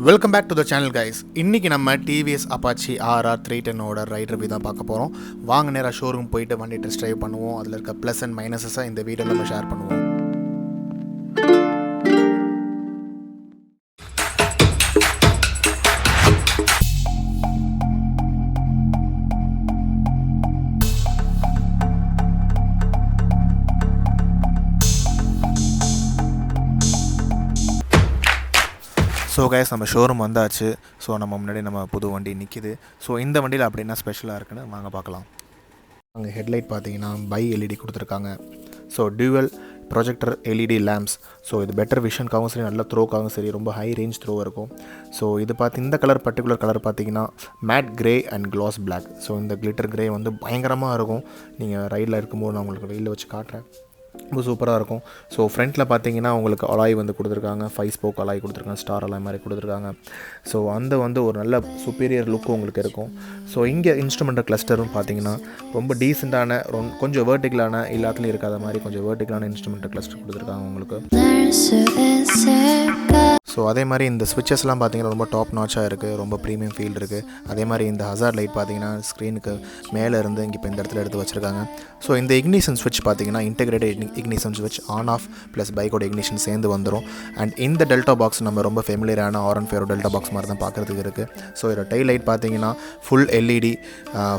Welcome back to the channel guys. இன்னைக்கு நம்ம TVS Apache RR310 ஓட ரைட் ரிவ்யூ தான் பார்க்க போறோம். வாங்க நேரா ஷோரூம் போயிட்டு வண்டி டெஸ்ட் டிரைவ் பண்ணுவோம். அதுல இருக்க ப்ளஸ் அண்ட் மைனஸஸ் இந்த வீடியோல நம்ம ஷேர் பண்ணுவோம். ஸோ கைஸ் நம்ம ஷோரூம் வந்தாச்சு. ஸோ நம்ம முன்னாடி நம்ம புது வண்டி நிற்கிது. ஸோ இந்த வண்டியில் அப்படி என்ன ஸ்பெஷலாக இருக்குன்னு வாங்க பார்க்கலாம். அங்கே ஹெட்லைட் பார்த்தீங்கன்னா பை எல்இடி கொடுத்துருக்காங்க. So dual projector LED lamps. So இது பெட்டர் விஷனுக்காகவும் சரி, நல்ல த்ரோக்காகவும் சரி, ரொம்ப ஹை ரேஞ்ச் த்ரோ இருக்கும். ஸோ இது இந்த கலர் பர்டிகுலர் கலர் பார்த்தீங்கன்னா matte grey and gloss black. So இந்த கிளிட்டர் கிரே வந்து பயங்கரமாக இருக்கும். நீங்கள் ரைடில் இருக்கும்போது நான் உங்களுக்கு வெயிலில் வச்சு காட்டுறேன். ரொம்ப சூப்பராக இருக்கும். ஸோ ஃப்ரண்ட்டில் பார்த்தீங்கன்னா உங்களுக்கு அலாய் வந்து கொடுத்துருக்காங்க. 5 ஸ்போக் அலாய் கொடுத்துருக்காங்க. ஸ்டார் அலாய் மாதிரி கொடுத்துருக்காங்க. ஸோ அந்த வந்து ஒரு நல்ல சுப்பீரியர் லுக்கும் உங்களுக்கு இருக்கும். ஸோ இங்கே இன்ஸ்ட்ருமெண்டல் கிளஸ்டரும் பார்த்தீங்கன்னா ரொம்ப டீசெண்டான, கொஞ்சம் வேர்ட்டிக்கலான, எல்லாத்துலேயும் இருக்காத மாதிரி கொஞ்சம் வேர்ட்டிக்கலான இன்ஸ்ட்ருமெண்டல் கிளஸ்டர் கொடுத்துருக்காங்க உங்களுக்கு. ஸோ அதே மாதிரி இந்த ஸ்விட்சஸ்லாம் பார்த்தீங்கன்னா ரொம்ப டாப் நாச்சாக இருக்குது. ரொம்ப ப்ரீமியம் ஃபீல் இருக்குது. அதே மாதிரி இந்த ஹசார்ட் லைட் பார்த்தீங்கன்னா ஸ்க்ரீனுக்கு மேலே இருந்து இங்கே இப்போ இந்த இடத்துல எடுத்து வச்சுருக்காங்க. ஸோ இந்த இக்னிஷன் ஸ்விட்ச் பார்த்தீங்கன்னா இன்டெகிரேட்டட் இக்னிஷன் ஸ்விட்ச் ஆன் ஆஃப் ப்ளஸ் பைக்கோட இக்னிஷன் சேர்ந்து வந்துடும். அண்ட் இந்த டெல்டா பாக்ஸ் நம்ம ரொம்ப ஃபெமிலியரான R15 டெல்டா பாக்ஸ் மாதிரி தான் பார்க்குறதுக்கு இருக்குது. ஸோ இதோட டெய் லைட் பார்த்தீங்கன்னா ஃபுல் எல்இடி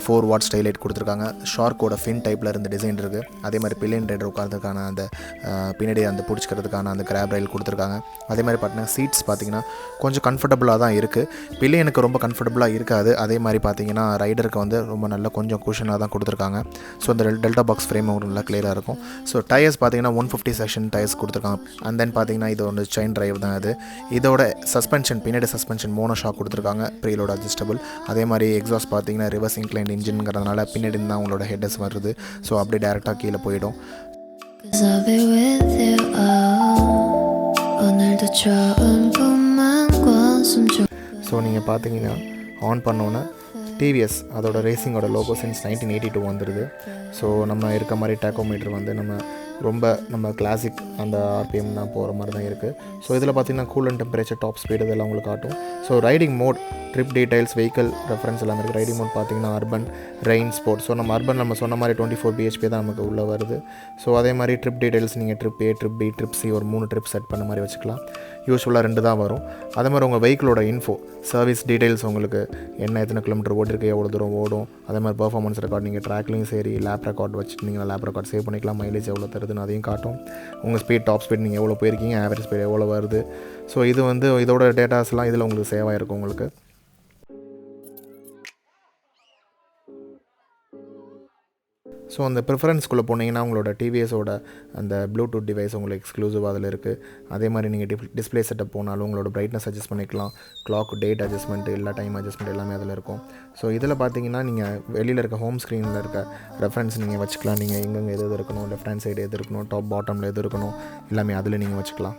4 வாட்ஸ் டெய் லைட் கொடுத்துருக்காங்க. ஷார்க்கோட ஃபின் டைப்பில் இருந்த டிசைன் இருக்குது. அதே மாதிரி பில்லியன் ரைடர் உட்காரதுக்கான அந்த பின்னாடி அந்த பிடிச்சிக்கிறதுக்கான அந்த கிராப் ரயில் கொடுத்துருக்காங்க. அதே மாதிரி பார்த்தீங்கன்னா சீட்ஸ் பார்த்தீங்கன்னா கொஞ்சம் கம்ஃபர்டபுளாக தான் இருக்குது. பில்லியனுக்கு ரொம்ப கம்ஃபர்டபுளாக இருக்காது. அதே மாதிரி பார்த்தீங்கன்னா ரைடருக்கு வந்து ரொம்ப நல்ல கொஞ்சம் குஷனாக தான் கொடுத்துருக்காங்க. ஸோ இந்த டெல்டா பாக்ஸ் ஃப்ரேம் நல்லா கிளியராக இருக்கும். ஸோ டயர்ஸ் பார்த்தீங்கன்னா 150 செக்ஷன் டயர்ஸ் கொடுத்துருக்காங்க. அண்ட் தென் பார்த்தீங்கன்னா இது வந்து செயின் டிரைவ் தான் இது. இதோட சஸ்பென்ஷன் பின்னாடி சஸ்பென்ஷன் மோனோ ஷாக் கொடுத்துருக்காங்க. ப்ரீலோட அட்ஜஸ்டபிள். அதே மாதிரி எக்ஸாஸ்ட் பார்த்தீங்கன்னா ரிவர்ஸ் இன்க்ளைன்ட் இன்ஜின்ங்கிறதுனால பின்னாடி தான் உங்களோட ஹெட்ஸ் வருது. ஸோ அப்படியே டேரெக்டாக கீழே போயிடும். ஸோ நீங்கள் பார்த்தீங்கன்னா ஆன் பண்ணோன்னே டிவிஎஸ் அதோட ரேசிங்கோட லோகோ சின்ஸ் 1982 வந்துடுது. ஸோ நம்ம இருக்க மாதிரி டேக்கோமீட்டர் வந்து நம்ம கிளாசிக் அந்த RPM தான் போகிற மாதிரி தான் இருக்குது. ஸோ இதில் பார்த்தீங்கன்னா coolant temperature, top speed இதெல்லாம் உங்களுக்கு காட்டும். So riding mode, trip details, vehicle reference எல்லாமே இருக்குது. ரைடிங் மோட் பார்த்தீங்கன்னா அர்பன், ரெயின், ஸ்போர்ட். ஸோ நம்ம அர்பன் நம்ம சொன்ன மாதிரி 24 bhp தான் நமக்கு உள்ளே வருது. ஸோ அதே மாதிரி ட்ரிப் டீடைல்ஸ் நீங்கள் trip A, trip B, trip C ஒரு 3 ட்ரிப் செட் பண்ண மாதிரி வச்சுக்கலாம். யூஸ்ஃபுல்லாக 2 தான் வரும். அதே மாதிரி உங்கள் வெஹிக்கிளோட இன்ஃபோ, சர்வீஸ் டீடைல்ஸ், உங்களுக்கு எத்தனை கிலோமீட்டர் ஓட்டிருக்கு, எவ்வளோ தூரம் ஓடும், அதே மாதிரி பர்ஃபார்மன்ஸ் ரெக்கார்ட், நீங்கள் ட்ராக்லையும் சரி லேப் ரெக்கார்ட் வச்சுருந்தீங்கன்னா லேப் ரெக்கார்ட் சேவ் பண்ணிக்கலாம். மைலேஜ் எவ்வளோ தருதுன்னு அதையும் காட்டும். உங்கள் ஸ்பீட், டாப் ஸ்பீட் நீங்கள் எவ்வளோ போயிருக்கீங்க, ஆவரேஜ் ஸ்பீட் எவ்வளோ வருது. ஸோ இது வந்து இதோட டேட்டாஸ்லாம் இதில் உங்களுக்கு சேவ் ஆகிருக்கும் உங்களுக்கு. ஸோ அந்த ப்ரிஃபரன்ஸ்குள்ளே போனீங்கன்னா உங்களோட டிவிஎஸோட அந்த ப்ளூடூத் டிவைஸ் உங்களுக்கு எக்ஸ்க்ளூசிவாக அதில் இருக்குது. அதே மாதிரி நீங்கள் டிஸ்பிளே செட்டப் போனாலும் உங்களோட பிரைட்னஸ் அட்ஜஸ்ட் பண்ணிக்கலாம். கிளாக் டேட் அட்ஜஸ்ட்மெண்ட், எல்லா டைம் அட்ஜஸ்ட்மெண்ட் எல்லாமே அதில் இருக்கும். ஸோ இதில் பார்த்தீங்கன்னா நீங்கள் வெளியில் இருக்க ஹோம் ஸ்க்ரீனில் இருக்க ரெஃபரன்ஸ் நீங்கள் வச்சுக்கலாம். நீங்கள் எங்கெங்கே எது இருக்கணும், லெஃப்ட் ஹேண்ட் சைடு எது இருக்கணும், டாப் பாட்டமில் எது இருக்கணும், எல்லாமே அதில் நீங்கள் வச்சுக்கலாம்.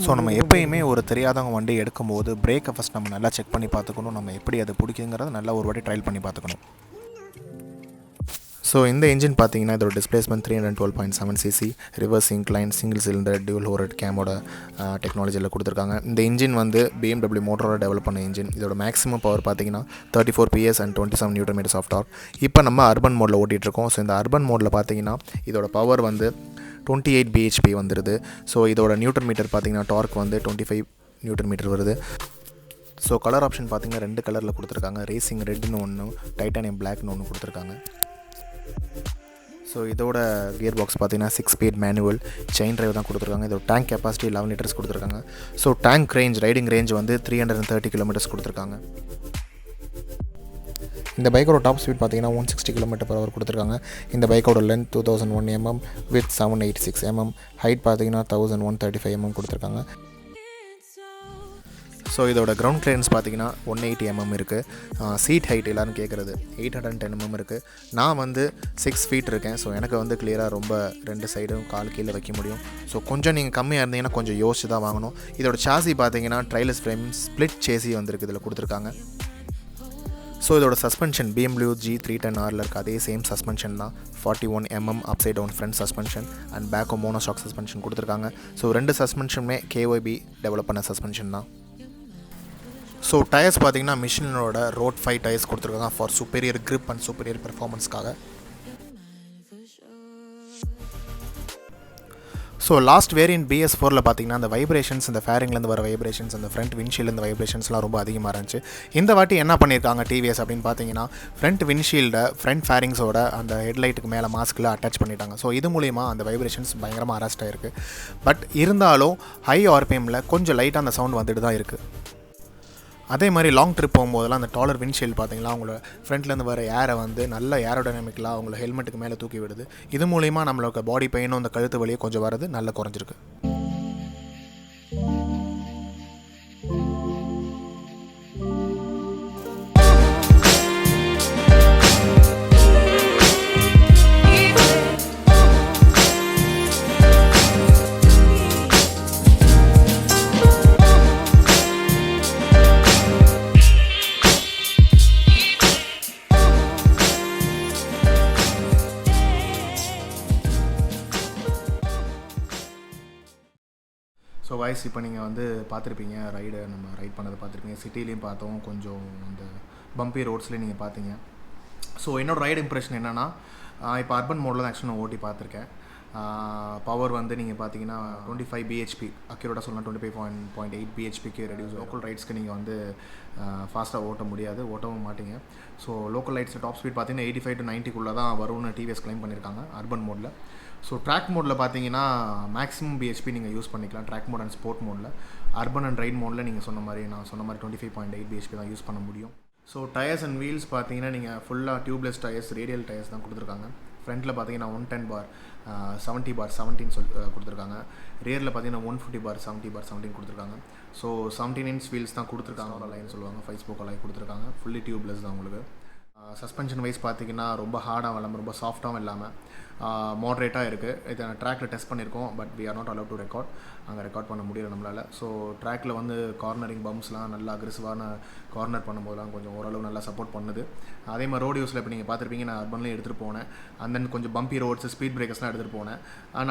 ஸோ நம்ம எப்போயுமே ஒரு தெரியாதவங்க வண்டி எடுக்கும்போது பிரேக்கை ஃபஸ்ட் நம்ம நல்லா செக் பண்ணி பார்த்துக்கணும். நம்ம எப்படி அதை பிடிக்குங்கிறத நல்லா ஒரு வாட்டி ட்ரையல் பண்ணி பார்த்துக்கணும். ஸோ இந்த இன்ஜின் பார்த்தீங்கன்னா இதோட displacement 312.7 cc, reverse incline, single cylinder, dual overhead கேமோட டெக்னாலஜியில் கொடுத்துருக்காங்க. இந்த இன்ஜின் வந்து BMW மோட்டரோட டெவலப் பண்ண இன்ஜின். இதோட மேக்ஸிமம் பவர் பார்த்தீங்கன்னா 34 PS and 27 Nm of torque. இப்போ நம்ம அர்பன் மோடில் ஓட்டிகிட்ருக்கோம். ஸோ இந்த அர்பன் மோடில் பார்த்தீங்கன்னா இதோட பவர் வந்து 28 bhp வந்துடுது. ஸோ இதோட நியூட்டன் மீட்டர் பார்த்தீங்கன்னா டார்க் வந்து 25 Nm வருது. ஸோ கலர் ஆப்ஷன் பார்த்தீங்கன்னா 2 கலரில் கொடுத்துருக்காங்க. ரேசிங் ரெட்னு ஒன்று, டைட்டானியம் பிளாக்னு ஒன்று கொடுத்துருக்காங்க. ஸோ இதோட கியர் பாக்ஸ் பார்த்தீங்கன்னா 6 ஸ்பீட் மேனுவல் செயின் டிரைவ் தான் கொடுத்துருக்காங்க. இதோட டேங்க் கெப்பாசிட்டி 11 லிட்டர்ஸ் கொடுத்துருக்காங்க. So tank range, riding range வந்து 330 கிலோமீட்டர்ஸ் கொடுத்துருக்காங்க. இந்த பைக்கோட டாப் ஸ்பீட் பார்த்தீங்கன்னா 160 km/h கொடுத்துருக்காங்க. இந்த பைக்கோட length 2001 mm width 786 mm, height பார்த்தீங்கன்னா 1135 mm கொடுத்துருக்காங்க. ஸோ இதோட கிரவுண்ட் கிளியரன்ஸ் பார்த்தீங்கன்னா 180 mm இருக்குது. சீட் ஹைட் எல்லோரும் கேட்குறது 810 mm இருக்குது. நான் வந்து 6 feet இருக்கேன். ஸோ எனக்கு வந்து கிளியராக ரொம்ப 2 சைடும் கால் கீழே வைக்க முடியும். ஸோ கொஞ்சம் நீங்கள் கம்மியாக இருந்தீங்கன்னா கொஞ்சம் யோசிச்சு தான் வாங்கணும். இதோட சாசி பார்த்தீங்கன்னா ட்ரைலஸ் ஃப்ரேம் ஸ்ப்ளிட் சேசி வந்துருக்கு இதில் கொடுத்துருக்காங்க. ஸோ இதோட சஸ்பென்ஷன் BMW G310Rல இருக்க அதே சேம் சஸ்பென்ஷன் தான். 41mm upside down front suspension and பேக்கும் மோனோஷாக் சஸ்பென்ஷன் கொடுத்துருக்காங்க. ஸோ ரெண்டு சஸ்பென்ஷனுமே KYB டெவலப் பண்ண சஸ்பென்ஷன் தான். ஸோ டயர்ஸ் பார்த்தீங்கன்னா மிஷினோட ரோட் 5 டயர்ஸ் கொடுத்துருக்காங்க for superior grip and superior பெர்ஃபார்மன்ஸ்க்காக. ஸோ லாஸ்ட் வேரியன்ட் BS4ல் பார்த்தீங்கன்னா அந்த வைப்ரேஷன்ஸ், இந்த ஃபேரிங்லேருந்து வர வைப்ரேஷன்ஸ், அந்த ஃப்ரண்ட் விண்ட்ஷீல்டு வைப்ரேஷன்ஸ்லாம் ரொம்ப அதிகமாக இருந்துச்சு. இந்த வாட்டி என்ன பண்ணியிருக்காங்க TVS அப்படின்னு பார்த்தீங்கன்னா, ஃப்ரண்ட் விண்ட்ஷீல்டை ஃப்ரண்ட் ஃபேரிங்ஸோட அந்த ஹெட்லைட்டுக்கு மேலே மாஸ்கில் அட்டாச் பண்ணிட்டாங்க. ஸோ இது மூலிமா அந்த வைப்ரேஷன்ஸ் பயங்கரமாக அரெஸ்ட் ஆகிருக்கு. பட் இருந்தாலும் ஹை RPMல கொஞ்சம் லைட்டாக அந்த சவுண்ட் வந்துட்டு தான் இருக்குது. அதே மாதிரி லாங் ட்ரிப் போகும்போதெல்லாம் அந்த டாலர் விண்ட்ஷீல்டு பார்த்தீங்கன்னா அவங்களோட ஃப்ரண்ட்லேருந்து வர ஏரை வந்து நல்ல ஏரோடைனமிக்கலாக அவங்கள ஹெல்மெட்டுக்கு மேலே தூக்கி விடுது. இது மூலிமா நம்மளுக்கு பாடி பெயினும் அந்த கழுத்து வலியும் கொஞ்சம் வரது நல்லா குறைஞ்சிருக்கு. ஸோ வாய்ஸ் இப்போ நீங்கள் வந்து பார்த்துருப்பீங்க, நம்ம ரைட் பண்ணதை பார்த்துருப்பீங்க. சிட்டிலையும் பார்த்தோம், கொஞ்சம் அந்த பம்பி ரோட்ஸ்லேயும் நீங்கள் பார்த்தீங்க. ஸோ என்னோடய ரைடு இம்ப்ரெஷன் என்னென்னா, இப்போ அர்பன் மோடில் தான் ஆக்சுவலாக நான் ஓட்டி பார்த்துருக்கேன். பவர் வந்து நீங்கள் பார்த்தீங்கன்னா 25 bhp, அக்யூரேட்டாக சொல்லலாம் 25.8 bhpக்கு ரெடியூஸ். லோக்கல் ரைட்ஸ்க்கு நீங்கள் வந்து ஃபாஸ்ட்டாக ஓட்ட முடியாது, ஓட்டவும் மாட்டீங்க. ஸோ லோக்கல் ரைட்ஸில் டாப் ஸ்பீட் பார்த்தீங்கன்னா 85 to 90 தான் வரும்னு TVS கிளைம் பண்ணியிருக்காங்க அர்பன் மோடில். ஸோ ட்ராக் மோடில் பார்த்தீங்கன்னா மேக்ஸிமம் bhp நீங்கள் யூஸ் பண்ணிக்கலாம் ட்ராக் மோட் அண்ட் ஸ்போர்ட் மோடில். அர்பன் அண்ட் ரைட் மோடில் நீங்கள் நான் சொன்ன மாதிரி 25.8 bhp தான் யூஸ் பண்ண முடியும். ஸோ டயர்ஸ் அண்ட் வீல்ஸ் பார்த்தீங்கன்னா நீங்கள் ஃபுல்லாக டியூப்லெஸ் டயர்ஸ், ரேடியல் டயர்ஸ் தான் கொடுத்துருக்காங்க. ஃப்ரண்ட்டில் பார்த்தீங்கன்னா 110 bar 70 bar 17 கொடுத்துருக்காங்க. ரியரில் பார்த்தீங்கன்னா 150 bar 70 bar 17 கொடுத்துருக்காங்க. ஸோ 17 inch வீல்ஸ் தான் கொடுத்துருக்காங்க. லைன் சொல்லுவாங்க, 5 spoke லைன் கொடுத்துருக்காங்க. ஃபுல்லி டியூப்லெஸ் தான் உங்களுக்கு. சஸ்பென்ஷன் வைஸ் பார்த்தீங்கன்னா ரொம்ப ஹார்டாகவும் இல்லாமல் ரொம்ப சாஃப்டாகவும் இல்லாமல் மாட்ரேட்டாக இருக்குது. இதை ட்ராக்கில் டெஸ்ட் பண்ணியிருக்கோம், but we are not allowed to record. அங்கே ரெக்கார்ட் பண்ண முடியல நம்மளால். ஸோ ட்ராக்கில் வந்து கார்னரிங் பம்ப்ஸ்லாம் நல்லா அக்ரெசிவான கார்னர் பண்ணும்போதெல்லாம் கொஞ்சம் ஓரளவு நல்லா சப்போர்ட் பண்ணுது. அதே மாதிரி ரோட் யூஸில் இப்போ நீங்கள் பார்த்துருப்பீங்க, நான் அர்பன்லேயும் எடுத்துகிட்டு போனேன். அண்ட் தென் கொஞ்சம் பம்பி ரோட்ஸ், ஸ்பீட் பிரேக்கர்ஸ்லாம் எடுத்துகிட்டு போனேன்.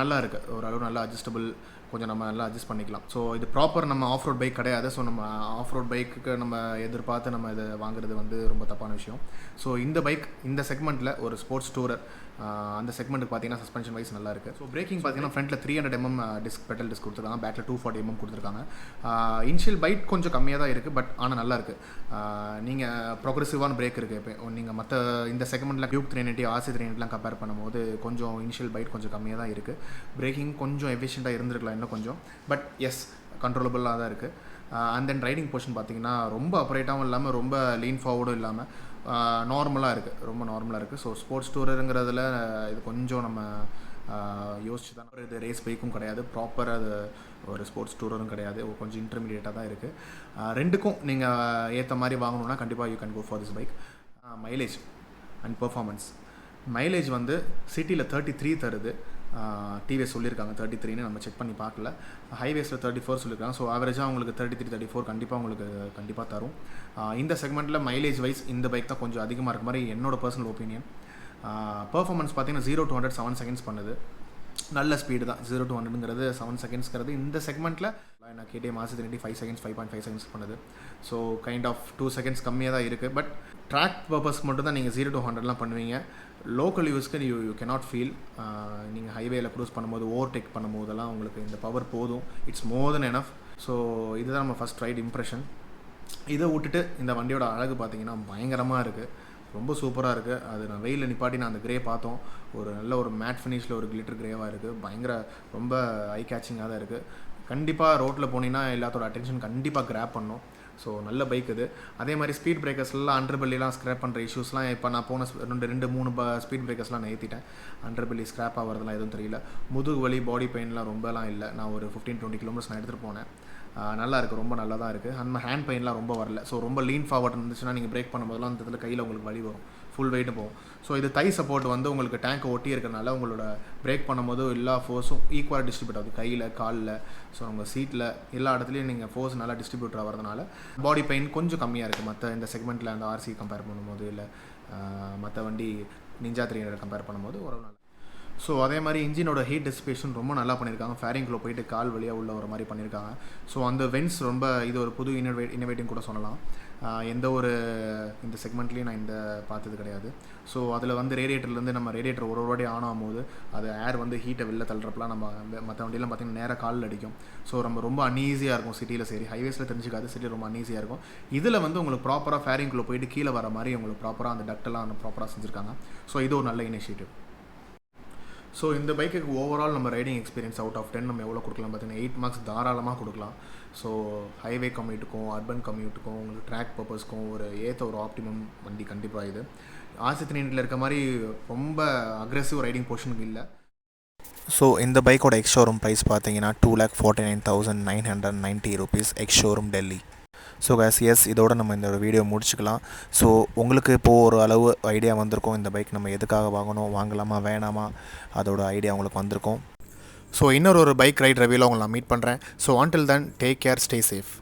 நல்லா இருக்குது, ஓரளவு நல்லா அட்ஜஸ்டபிள், கொஞ்சம் நம்ம நல்லா அட்ஜஸ்ட் பண்ணிக்கலாம். ஸோ இது ப்ராப்பர் நம்ம ஆஃப் ரோட் பைக் கிடையாது. ஸோ நம்ம ஆஃப் ரோட் பைக்கு நம்ம எதிர்பார்த்து நம்ம இதை வாங்குறது வந்து ரொம்ப தப்பான விஷயம். ஸோ இந்த பைக் இந்த செக்மெண்ட்டில் ஒரு ஸ்போர்ட்ஸ் டூரர் அந்த செக்மெண்ட்டுக்கு பார்த்தீங்கன்னா சஸ்பென்ஷன் வைஸ் நல்லா இருக்குது. ஸோ பிரேக்கிங் பார்த்தீங்கன்னா ஃப்ரண்ட்டில் 300mm பெடல் டிஸ்க் கொடுத்துருக்காங்க, பேக்கில் 240mm கொடுத்துருக்காங்க. இனிஷியல் பைட் கொஞ்சம் கம்மியாக தான் இருக்குது, பட் ஆனால் நல்லா இருக்குது. நீங்கள் ப்ரோக்ரெசிவான பிரேக் இருக்குது. இப்போ நீங்கள் மற்ற இந்த செக்மெண்ட்டில் டியூப் 390 RC 390 கம்பேர் பண்ணும்போது கொஞ்சம் இனிஷியல் பைட் கொஞ்சம் கம்மியாக தான் இருக்குது. பிரேக்கிங் கொஞ்சம் எஃபிஷியண்ட்டாக இருந்திருக்கலாம் இன்னும் கொஞ்சம், பட் எஸ் கண்ட்ரோலபிளாக தான் இருக்குது. அண்ட் தென் ரைடிங் போர்ஷன் பார்த்தீங்கன்னா ரொம்ப அப்ரைட்டாகவும் இல்லாமல் ரொம்ப லீன் ஃபார்வர்டும் இல்லாமல் நார்மலாக இருக்குது, ரொம்ப நார்மலாக இருக்குது. ஸோ ஸ்போர்ட்ஸ் டூருங்கிறதுல இது கொஞ்சம் நம்ம யோசிச்சு தான். இது ரேஸ் பைக்கும் கிடையாது, ப்ராப்பர் அது ஒரு ஸ்போர்ட்ஸ் டூரரும் கிடையாது, கொஞ்சம் இன்டர்மீடியேட்டாக தான் இருக்குது. ரெண்டுக்கும் நீங்கள் ஏற்ற மாதிரி வாங்கணுன்னா கண்டிப்பாக you can go for this bike. Mileage and performance. Mileage வந்து சிட்டியில் 33 தருது. TVS சொல்லியிருக்காங்க 33ன்னு, நம்ம செக் பண்ணி பார்க்கல. ஹைவேஸில் 34 சொல்லியிருக்காங்க. ஸோ ஆவரேஜாக உங்களுக்கு 33-34 கண்டிப்பாக தரும். இந்த செக்மெண்ட்டில் மைலேஜ் வைஸ் இந்த பைக் தான் கொஞ்சம் அதிகமாக இருக்க மாதிரி என்னோட பர்சனல் ஒப்பீனியன். பெர்ஃபார்மன்ஸ் பார்த்தீங்கன்னா 0 to 100 7 seconds பண்ணுது. நல்ல ஸ்பீடு தான். 0 to 100ங்கிறது 7 secondsங்கிறது இந்த செக்மெண்ட்டில் நான் KTM RC 390 5 seconds 5.5 seconds பண்ணுது. ஸோ கைண்ட் ஆஃப் 2 seconds கம்மியாக தான் இருக்குது. பட் ட்ராக் பர்பஸ்க்கு மட்டும் தான் நீங்கள் 0 to 100லாம் பண்ணுவீங்க. லோக்கல் யூஸ்க்கு யூ கேனாட் ஃபீல். நீங்கள் ஹைவேயில் க்ரூஸ் பண்ணும்போது ஓவர்டேக் பண்ணும்போதெல்லாம் உங்களுக்கு இந்த பவர் போதும். It's more then enough. So இதுதான் நம்ம ஃபஸ்ட் ரைட் இம்ப்ரெஷன். இதை விட்டுட்டு இந்த வண்டியோட அழகு பார்த்தீங்கன்னா பயங்கரமாக இருக்குது, ரொம்ப சூப்பராக இருக்குது. அது நான் வெயிலில் நிப்பாட்டி நான் அந்த கிரே பார்த்தோம், ஒரு நல்ல ஒரு மேட் ஃபினிஷில் ஒரு கிளிட்டர் கிரேவாக இருக்குது. ரொம்ப ஐ கேச்சிங்காக தான் இருக்குது. கண்டிப்பாக ரோட்டில் போனீங்கன்னா எல்லாத்தோட அட்டென்ஷன் கண்டிப்பாக கிராப் பண்ணும். ஸோ நல்ல பைக் இது. அதே மாதிரி ஸ்பீட் பிரேக்கர்ஸ்லாம் அண்டர்பெல்லாம் ஸ்க்ராப் பண்ணுற இஷ்யூஸ்லாம் இப்போ நான் போன 2-3 ஸ்பீட் பிரேக்கர்ஸ்லாம் நான் ஏற்றிட்டேன். அண்டர்பெல்லி ஸ்க்ராப் ஆகிறதுலாம் எதுவும் தெரியல. முதுகு வலி பாடி பெயின்லாம் ரொம்பலாம் இல்லை. நான் ஒரு 15-20 kilometers நான் எடுத்துகிட்டு போனேன். நல்லா இருக்குது, ரொம்ப நல்லா தான் இருக்குது. அந்த ஹேண்ட் பெயின்லாம் ரொம்ப வரல. ஸோ ரொம்ப லீன் ஃபார்வர்ட் இருந்துச்சுன்னா நீங்கள் பிரேக் பண்ணும்போதெல்லாம் அந்த இடத்துல கையில் உங்களுக்கு வலி வரும். ஃபுல் வெயிட்டும் போகும். ஸோ இது தை சப்போர்ட் வந்து உங்களுக்கு டேங்க்கை ஒட்டி இருக்கிறனால உங்களோட பிரேக் பண்ணும்போது எல்லா ஃபோர்ஸும் ஈக்குவலாக டிஸ்ட்ரிபியூட் ஆகுது, கையில், காலில், ஸோ உங்கள் சீட்டில் எல்லா இடத்துலையும் நீங்கள் ஃபோர்ஸ் நல்லா டிஸ்ட்ரிபியூட் ஆகிறதுனால பாடி பெயின் கொஞ்சம் கம்மியாக இருக்குது மற்ற இந்த செக்மெண்ட்டில் அந்த ஆர்சி கம்பேர் பண்ணும்போது, இல்லை மற்ற வண்டி நிஞ்சா 300 கம்பேர் பண்ணும்போது ஒரு நாள். ஸோ அதே மாதிரி இன்ஜினோட ஹீட் டிசிபேஷன் ரொம்ப நல்லா பண்ணியிருக்காங்க. ஃபேரிங்குள்ளே போயிட்டு கால் வழியாக உள்ள ஒரு மாதிரி பண்ணியிருக்காங்க. ஸோ அந்த வென்ஸ் ரொம்ப இது ஒரு புது இன்னோவேட்டிங் கூட சொல்லலாம். எந்த ஒரு இந்த செக்மெண்ட்லேயும் நான் இந்த பார்த்தது கிடையாது. ஸோ அதில் வந்து ரேடியேட்டர்லேருந்து நம்ம ரேடியேட்டர் ஒரு வாட்டி ஆன் ஆகும்போது அது ஏர் வந்து ஹீட்டை வெளில தள்ளுறப்பலாம் நம்ம மற்ற வண்டியெல்லாம் பார்த்திங்கன்னா நேராக காலில் அடிக்கும். ஸோ நம்ம ரொம்ப அன்ஈஸியாக இருக்கும் சிட்டியில். சரி, ஹைவேஸில் தெரிஞ்சுக்காது, சிட்டியில் ரொம்ப அன்ஈஸியாக இருக்கும். இதில் வந்து உங்களுக்கு ப்ராப்பராக ஃபேரிங்குள்ளே போயிட்டு கீழே வர மாதிரி உங்களுக்கு ப்ராப்பராக அந்த டக்டெல்லாம் ப்ராப்பராக செஞ்சுருக்காங்க. ஸோ இது ஒரு நல்ல இனிஷியேட்டிவ். ஸோ இந்த பைக்குக்கு ஓவரால் நம்ம ரைடிங் எக்ஸ்பீரியன்ஸ் அவுட் ஆஃப் 10 நம்ம எவ்வளோ கொடுக்கலாம் பார்த்தீங்கன்னா 8 மார்க்ஸ் தாராளமாக கொடுக்கலாம். ஸோ ஹைவே கம்யூட்டுக்கும் அர்பன் கம்யூட்டுக்கும் உங்களுக்கு ட்ராக் பர்பஸ்க்கும் ஒரு ஏற்ற ஒரு ஆப்டிமம் வண்டி கண்டிப்பாக இது. RC300 இருக்க மாதிரி ரொம்ப அக்ரெசிவ் ரைடிங் போர்ஷனுக்கு இல்லை. ஸோ இந்த பைக்கோட எக்ஸ் ஷோரூம் ப்ரைஸ் பார்த்தீங்கன்னா 2,49,990 rupees ex showroom Delhi. So yes இதோட நம்ம இந்த ஒரு வீடியோ முடிச்சுக்கலாம். ஸோ உங்களுக்கு இப்போது ஒரு அளவு ஐடியா வந்திருக்கும், இந்த பைக் நம்ம எதுக்காக வாங்கணும், வாங்கலாமா வேணாமா, அதோட ஐடியா உங்களுக்கு வந்திருக்கும். ஸோ இன்னொரு பைக் ரைட் ரிவ்யூவில் உங்களை நான் மீட் பண்ணுறேன். So until then, take care, stay safe.